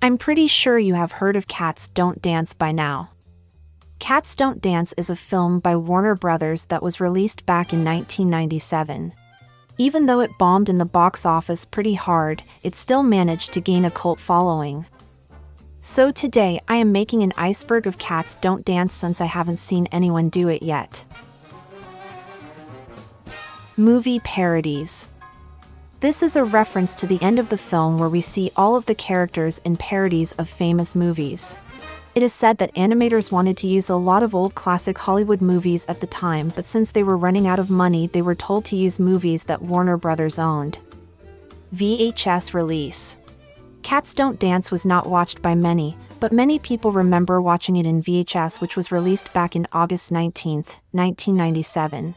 I'm pretty sure you have heard of Cats Don't Dance by now. Cats Don't Dance is a film by Warner Brothers that was released back in 1997. Even though it bombed in the box office pretty hard, it still managed to gain a cult following. So today I am making an iceberg of Cats Don't Dance since I haven't seen anyone do it yet. Movie parodies. This is a reference to the end of the film where we see all of the characters in parodies of famous movies. It is said that animators wanted to use a lot of old classic Hollywood movies at the time, but since they were running out of money, they were told to use movies that Warner Brothers owned. VHS release. Cats Don't Dance was not watched by many, but many people remember watching it in VHS, which was released back in August 19, 1997.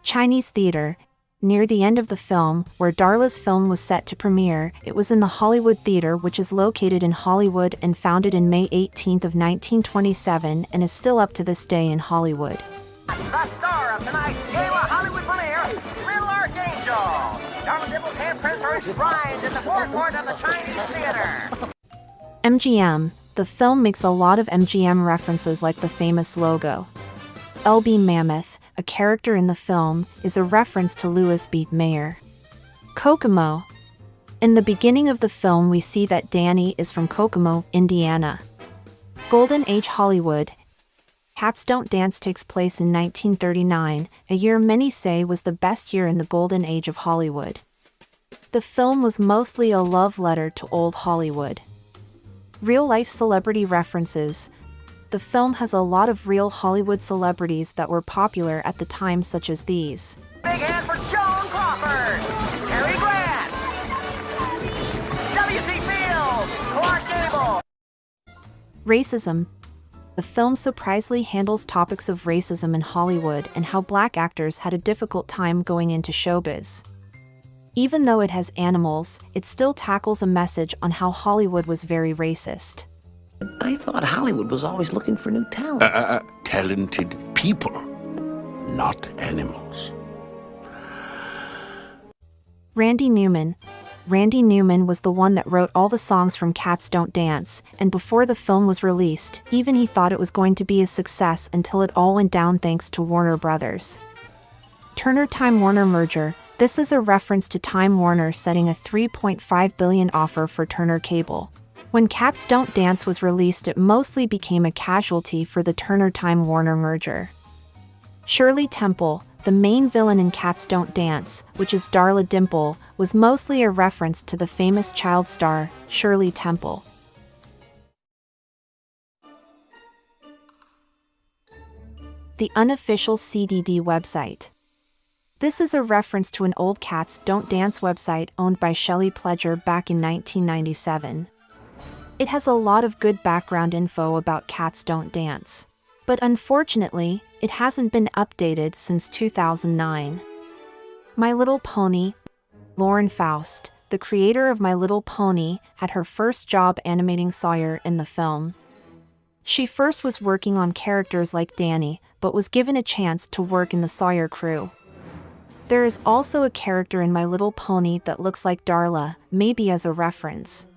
Chinese theater. Near the end of the film, where Darla's film was set to premiere, it was in the Hollywood Theater, which is located in Hollywood and founded in May 18 of 1927 and is still up to this day in Hollywood. The star of tonight's Gala Hollywood premiere, Little Archangel. Darla Dimple's handprints are enshrined in the forecourt of the Chinese Theater. MGM. The film makes a lot of MGM references like the famous logo. LB Mammoth, a character in the film, is a reference to Louis B. Mayer. Kokomo. In the beginning of the film we see that Danny is from Kokomo, Indiana. Golden Age Hollywood. Cats Don't Dance takes place in 1939, a year many say was the best year in the golden age of Hollywood. The film was mostly a love letter to old Hollywood. Real-life celebrity references. The film has a lot of real Hollywood celebrities that were popular at the time, such as these. Big hand for Joan Crawford, Cary Grant, W.C. Fields, Clark Gable. Racism. The film surprisingly handles topics of racism in Hollywood and how black actors had a difficult time going into showbiz. Even though it has animals, it still tackles a message on how Hollywood was very racist. I thought Hollywood was always looking for new talent. Talented people, not animals. Randy Newman. Randy Newman was the one that wrote all the songs from Cats Don't Dance, and before the film was released, even he thought it was going to be a success until it all went down thanks to Warner Brothers. Turner-Time Warner merger. This is a reference to Time Warner setting a $3.5 billion offer for Turner Cable. When Cats Don't Dance was released, it mostly became a casualty for the Turner-Time Warner merger. Shirley Temple, the main villain in Cats Don't Dance, which is Darla Dimple, was mostly a reference to the famous child star, Shirley Temple. The unofficial CDD website. This is a reference to an old Cats Don't Dance website owned by Shelley Pledger back in 1997. It has a lot of good background info about Cats Don't Dance. But unfortunately, it hasn't been updated since 2009. My Little Pony. Lauren Faust, the creator of My Little Pony, had her first job animating Sawyer in the film. She first was working on characters like Danny, but was given a chance to work in the Sawyer crew. There is also a character in My Little Pony that looks like Darla, maybe as a reference.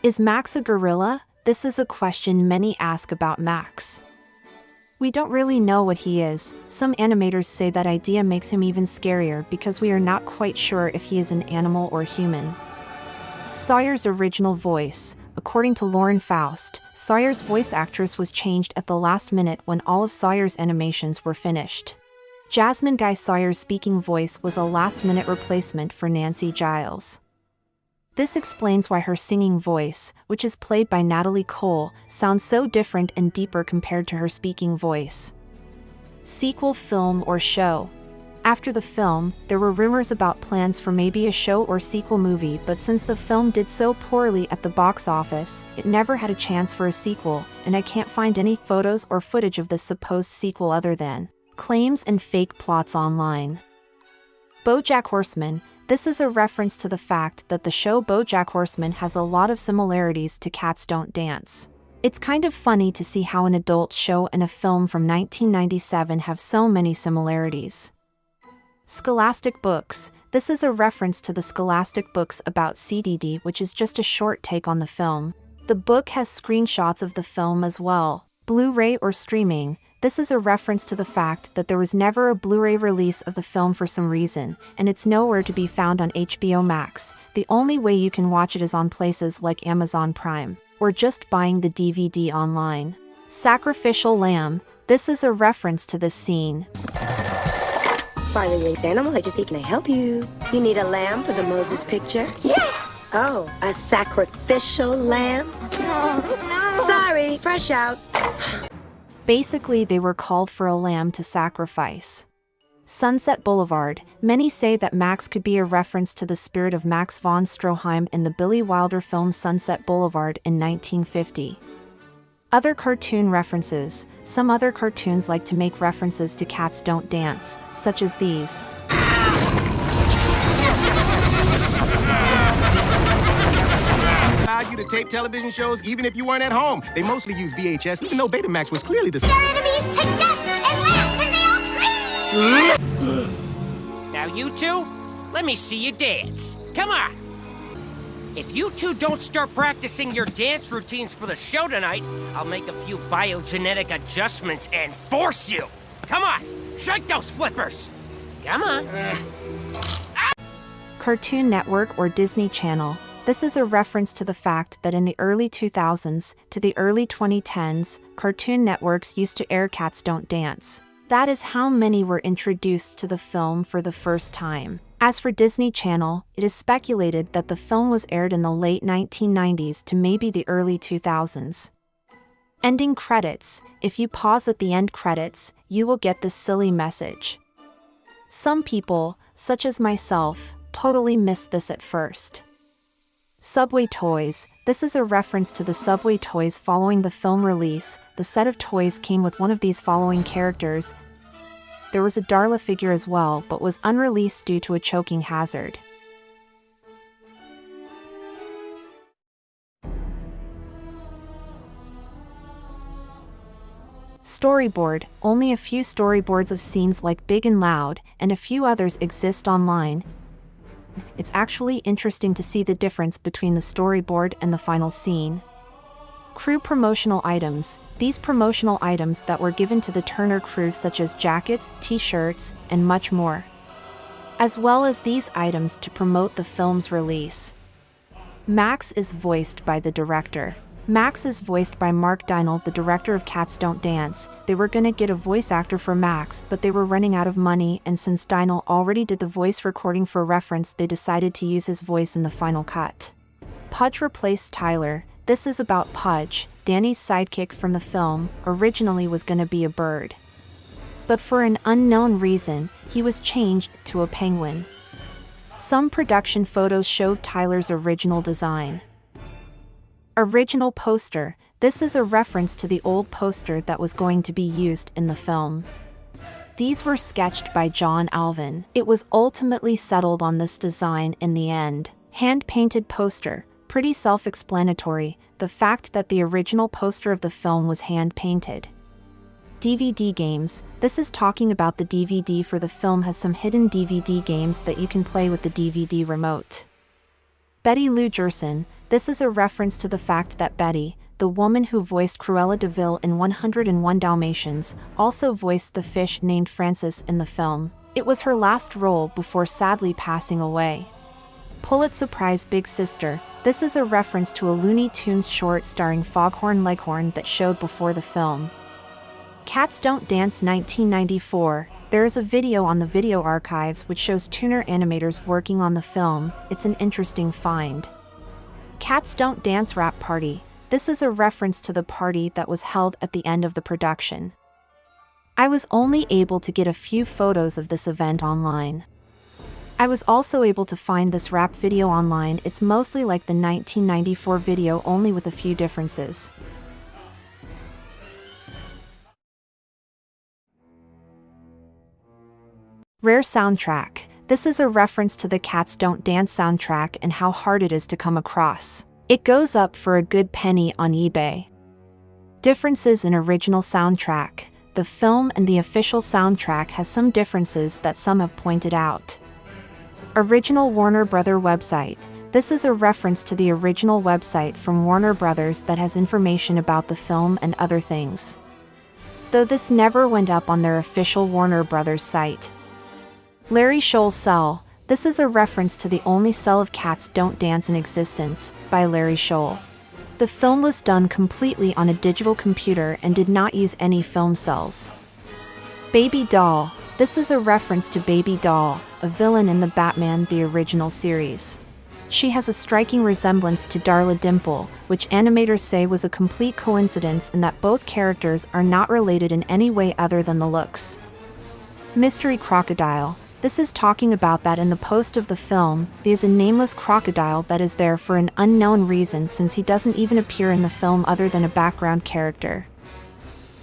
Is Max a gorilla? This is a question many ask about Max. We don't really know what he is. Some animators say that idea makes him even scarier because we are not quite sure if he is an animal or human. Sawyer's original voice. According to Lauren Faust, Sawyer's voice actress was changed at the last minute when all of Sawyer's animations were finished. Jasmine Guy Sawyer's speaking voice was a last-minute replacement for Nancy Giles. This explains why her singing voice, which is played by Natalie Cole, sounds so different and deeper compared to her speaking voice. Sequel, film, or show. After the film, there were rumors about plans for maybe a show or sequel movie, but since the film did so poorly at the box office, it never had a chance for a sequel, and I can't find any photos or footage of this supposed sequel other than claims and fake plots online. BoJack Horseman. This is a reference to the fact that the show BoJack Horseman has a lot of similarities to Cats Don't Dance. It's kind of funny to see how an adult show and a film from 1997 have so many similarities. Scholastic Books. This is a reference to the Scholastic books about CDD, which is just a short take on the film. The book has screenshots of the film as well. Blu-ray or streaming. This is a reference to the fact that there was never a Blu-ray release of the film for some reason, and it's nowhere to be found on HBO Max. The only way you can watch it is on places like Amazon Prime, or just buying the DVD online. Sacrificial lamb. This is a reference to this scene. Farley Raised Animal Agency, can I help you? You need a lamb for the Moses picture? Yeah. Oh, a sacrificial lamb? No. Sorry, fresh out. Basically, they were called for a lamb to sacrifice. Sunset Boulevard. Many say that Max could be a reference to the spirit of Max von Stroheim in the Billy Wilder film Sunset Boulevard in 1950. Other cartoon references. Some other cartoons like to make references to Cats Don't Dance, such as these. Allowed you to tape television shows even if you weren't at home. They mostly used VHS, even though Betamax was clearly the Scare enemies to death and laugh as they all scream! Now you two, let me see you dance. Come on. If you two don't start practicing your dance routines for the show tonight, I'll make a few biogenetic adjustments and force you. Come on, shake those flippers. Come on. Cartoon Network or Disney Channel. This is a reference to the fact that in the early 2000s to the early 2010s, Cartoon Networks used to air Cats Don't Dance. That is how many were introduced to the film for the first time. As for Disney Channel, it is speculated that the film was aired in the late 1990s to maybe the early 2000s. Ending credits. If you pause at the end credits, you will get this silly message. Some people, such as myself, totally missed this at first. Subway toys. This is a reference to the Subway toys following the film release. The set of toys came with one of these following characters. There was a Darla figure as well, but was unreleased due to a choking hazard. Storyboard. Only a few storyboards of scenes like Big and Loud, and a few others exist online. It's actually interesting to see the difference between the storyboard and the final scene. Crew promotional items. These promotional items that were given to the Turner crew, such as jackets, t-shirts, and much more. As well as these items to promote the film's release. Max is voiced by the director. Max is voiced by Mark Dynel, the director of Cats Don't Dance. They were gonna get a voice actor for Max, but they were running out of money, and since Dynel already did the voice recording for reference, they decided to use his voice in the final cut. Pudge replaced Tyler. This is about Pudge. Danny's sidekick from the film originally was gonna be a bird. But for an unknown reason, he was changed to a penguin. Some production photos showed Tyler's original design. Original poster. This is a reference to the old poster that was going to be used in the film. These were sketched by John Alvin. It was ultimately settled on this design in the end. Hand-painted poster. Pretty self-explanatory, the fact that the original poster of the film was hand-painted. DVD games. This is talking about the DVD for the film has some hidden DVD games that you can play with the DVD remote. Betty Lou Gerson. This is a reference to the fact that Betty, the woman who voiced Cruella de Vil in 101 Dalmatians, also voiced the fish named Francis in the film. It was her last role before sadly passing away. Pulitzer Prize Big Sister. This is a reference to a Looney Tunes short starring Foghorn Leghorn that showed before the film. Cats Don't Dance 1994. There is a video on the video archives which shows Tuner animators working on the film. It's an interesting find. Cats Don't Dance Rap Party. This is a reference to the party that was held at the end of the production. I was only able to get a few photos of this event online. I was also able to find this rap video online. It's mostly like the 1994 video, only with a few differences. Rare soundtrack. This is a reference to the Cats Don't Dance soundtrack and how hard it is to come across. It goes up for a good penny on eBay. Differences in original soundtrack. The film and the official soundtrack has some differences that some have pointed out. Original Warner Brother website. This is a reference to the original website from Warner Brothers that has information about the film and other things, though this never went up on their official Warner Brothers site. Larry Scholl's Cell. This is a reference to The Only Cell of Cats Don't Dance in Existence, by Larry Scholl. The film was done completely on a digital computer and did not use any film cells. Baby Doll. This is a reference to Baby Doll, a villain in the Batman the Original series. She has a striking resemblance to Darla Dimple, which animators say was a complete coincidence and that both characters are not related in any way other than the looks. Mystery Crocodile. This is talking about that in the post of the film, there is a nameless crocodile that is there for an unknown reason since he doesn't even appear in the film other than a background character.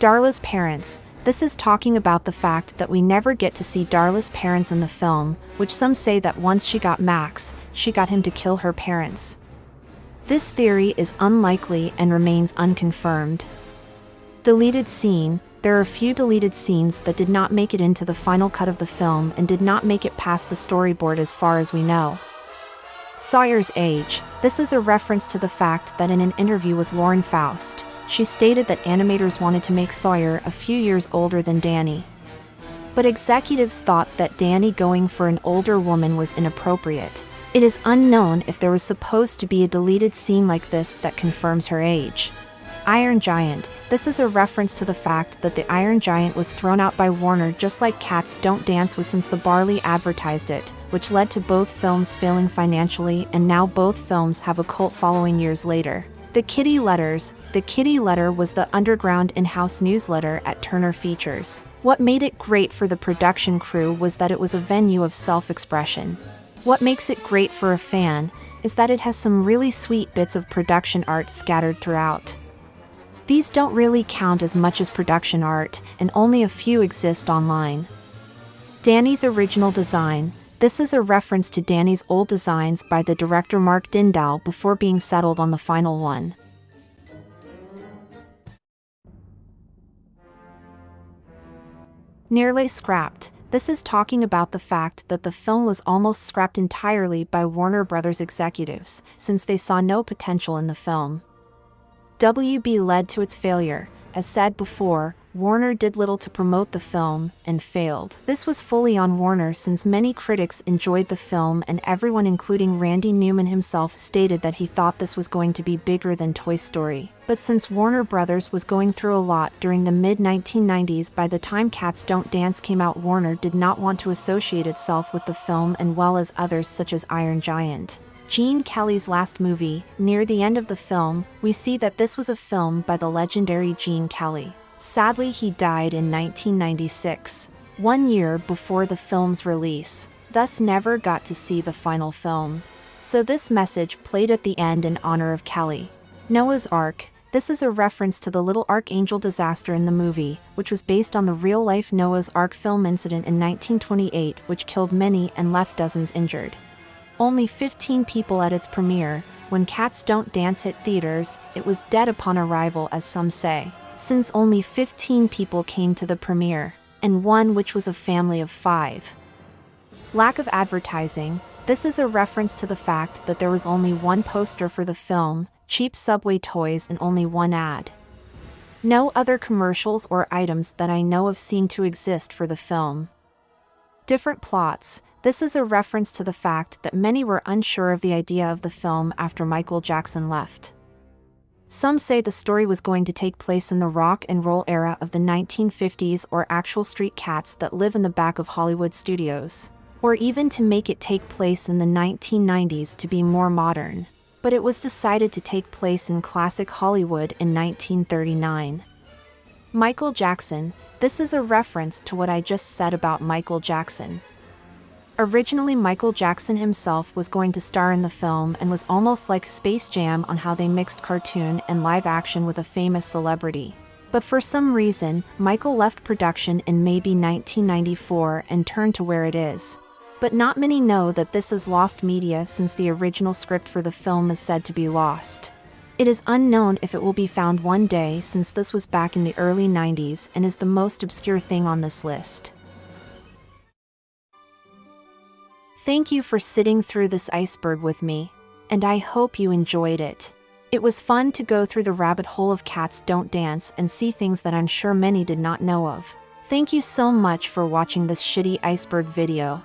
Darla's Parents. This is talking about the fact that we never get to see Darla's parents in the film, which some say that once she got Max, she got him to kill her parents. This theory is unlikely and remains unconfirmed. Deleted scene. There are a few deleted scenes that did not make it into the final cut of the film and did not make it past the storyboard as far as we know. Sawyer's Age. This is a reference to the fact that in an interview with Lauren Faust, she stated that animators wanted to make Sawyer a few years older than Danny, but executives thought that Danny going for an older woman was inappropriate. It is unknown if there was supposed to be a deleted scene like this that confirms her age. Iron Giant. This is a reference to the fact that the Iron Giant was thrown out by Warner just like Cats Don't Dance was since the Barley advertised it, which led to both films failing financially, and now both films have a cult following years later. The Kitty Letters. The Kitty Letter was the underground in-house newsletter at Turner Features. What made it great for the production crew was that it was a venue of self-expression. What makes it great for a fan is that it has some really sweet bits of production art scattered throughout. These don't really count as much as production art, and only a few exist online. Danny's Original Design. This is a reference to Danny's old designs by the director Mark Dindal before being settled on the final one. Nearly scrapped. This is talking about the fact that the film was almost scrapped entirely by Warner Brothers executives, since they saw no potential in the film. WB led to its failure. As said before, Warner did little to promote the film, and failed. This was fully on Warner since many critics enjoyed the film and everyone including Randy Newman himself stated that he thought this was going to be bigger than Toy Story. But since Warner Brothers was going through a lot during the mid-1990s, by the time Cats Don't Dance came out, Warner did not want to associate itself with the film and well as others such as Iron Giant. Gene Kelly's last movie. Near the end of the film, we see that this was a film by the legendary Gene Kelly. Sadly, he died in 1996, 1 year before the film's release, thus never got to see the final film. So this message played at the end in honor of Kelly. Noah's Ark. This is a reference to the Little Archangel disaster in the movie, which was based on the real-life Noah's Ark film incident in 1928, which killed many and left dozens injured. Only 15 people at its premiere. When Cats Don't Dance hit theaters, it was dead upon arrival, as some say, since only 15 people came to the premiere, and one which was a family of 5. Lack of advertising. This is a reference to the fact that there was only one poster for the film, cheap Subway toys, and only one ad. No other commercials or items that I know of seem to exist for the film. Different plots. This is a reference to the fact that many were unsure of the idea of the film after Michael Jackson left. Some say the story was going to take place in the rock and roll era of the 1950s or actual street cats that live in the back of Hollywood studios, or even to make it take place in the 1990s to be more modern. But it was decided to take place in classic Hollywood in 1939. Michael Jackson. This is a reference to what I just said about Michael Jackson. Originally, Michael Jackson himself was going to star in the film and was almost like Space Jam on how they mixed cartoon and live action with a famous celebrity. But for some reason, Michael left production in maybe 1994 and turned to where it is. But not many know that this is lost media since the original script for the film is said to be lost. It is unknown if it will be found one day since this was back in the early 90s and is the most obscure thing on this list. Thank you for sitting through this iceberg with me, and I hope you enjoyed it. It was fun to go through the rabbit hole of Cats Don't Dance and see things that I'm sure many did not know of. Thank you so much for watching this shitty iceberg video.